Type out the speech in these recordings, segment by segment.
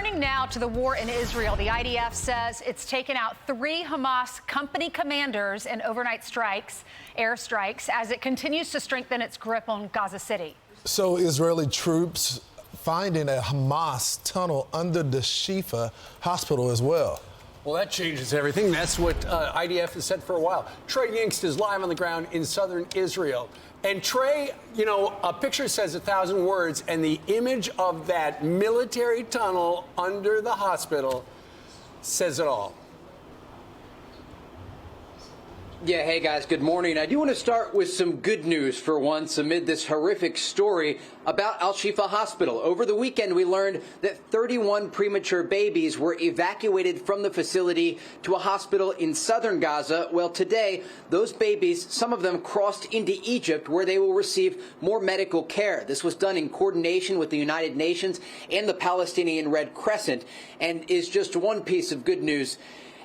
Turning now to the war in Israel, the IDF says it's taken out 3 Hamas company commanders in overnight strikes, airstrikes, as it continues to strengthen its grip on Gaza City. So Israeli troops finding a Hamas tunnel under the Shifa hospital as well. Well, that changes everything. That's what IDF has said for a while. Trey Yingst is live on the ground in southern Israel. And Trey, you know, a picture says 1,000 words, and the image of that military tunnel under the hospital says it all. Yeah, hey guys, good morning. I do want to start with some good news for once amid this horrific story about al-Shifa Hospital. Over the weekend, we learned that 31 premature babies were evacuated from the facility to a hospital in southern Gaza. Well, today, those babies, some of them crossed into Egypt, where they will receive more medical care. This was done in coordination with the United Nations and the Palestinian Red Crescent, and is just one piece of good news.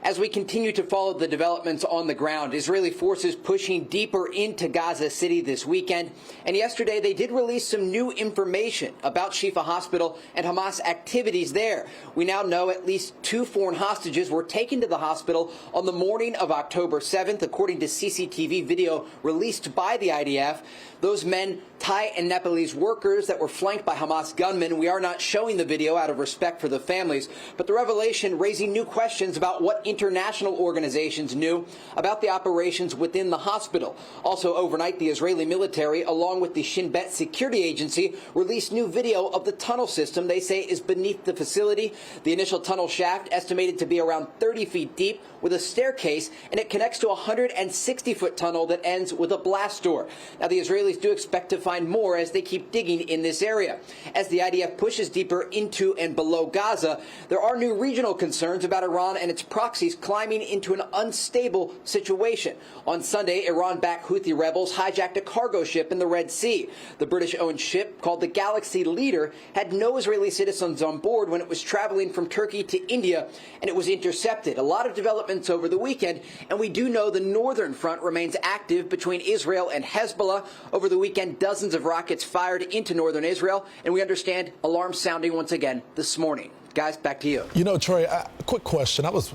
As we continue to follow the developments on the ground, Israeli forces pushing deeper into Gaza City this weekend. And yesterday, they did release some new information about Shifa Hospital and Hamas activities there. We now know at least 2 foreign hostages were taken to the hospital on the morning of October 7th, according to CCTV video released by the IDF. Those men, Thai and Nepalese workers that were flanked by Hamas gunmen. We are not showing the video out of respect for the families, but the revelation raising new questions about what international organizations knew about the operations within the hospital. Also overnight, the Israeli military, along with the Shin Bet security agency, released new video of the tunnel system they say is beneath the facility. The initial tunnel shaft, estimated to be around 30 feet deep, with a staircase, and it connects to a 160-foot tunnel that ends with a blast door. Now, the Israelis do expect to find more as they keep digging in this area. As the IDF pushes deeper into and below Gaza, there are new regional concerns about Iran and its proxies climbing into an unstable situation. On Sunday, Iran-backed Houthi rebels hijacked a cargo ship in the Red Sea. The British-owned ship, called the Galaxy Leader, had no Israeli citizens on board when it was traveling from Turkey to India, and it was intercepted. A lot of developments over the weekend, and we do know the northern front remains active between Israel and Hezbollah. Over the weekend, dozens of rockets fired into northern Israel, and we understand alarms sounding once again this morning. Guys, back to you. You know, Trey, quick question. I was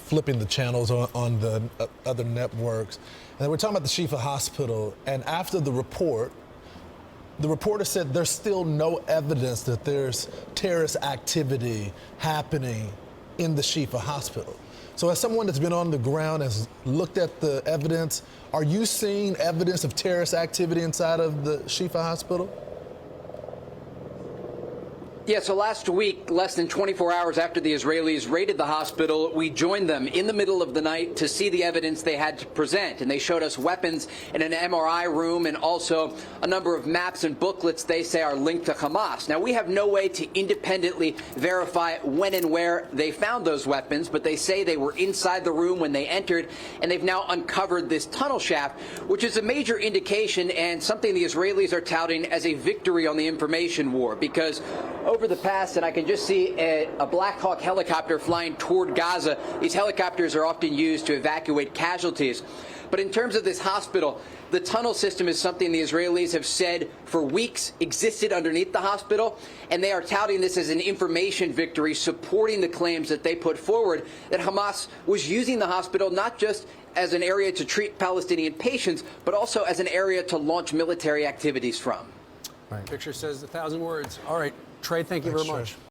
flipping the channels on the other networks, and we're talking about the Shifa Hospital, and after the report, the reporter said there's still no evidence that there's terrorist activity happening in the Shifa Hospital. So as someone that's been on the ground, has looked at the evidence, are you seeing evidence of terrorist activity inside of the Shifa Hospital? Yeah, so last week, less than 24 hours after the Israelis raided the hospital, we joined them in the middle of the night to see the evidence they had to present. And they showed us weapons in an MRI room and also a number of maps and booklets they say are linked to Hamas. Now, we have no way to independently verify when and where they found those weapons, but they say they were inside the room when they entered, and they've now uncovered this tunnel shaft, which is a major indication and something the Israelis are touting as a victory on the information war, because over the past, and I can just see a Black Hawk helicopter flying toward Gaza. These helicopters are often used to evacuate casualties. But in terms of this hospital, the tunnel system is something the Israelis have said for weeks existed underneath the hospital, and they are touting this as an information victory, supporting the claims that they put forward that Hamas was using the hospital not just as an area to treat Palestinian patients, but also as an area to launch military activities from. Right. Picture says 1,000 words. All right, Trey, thank you very much.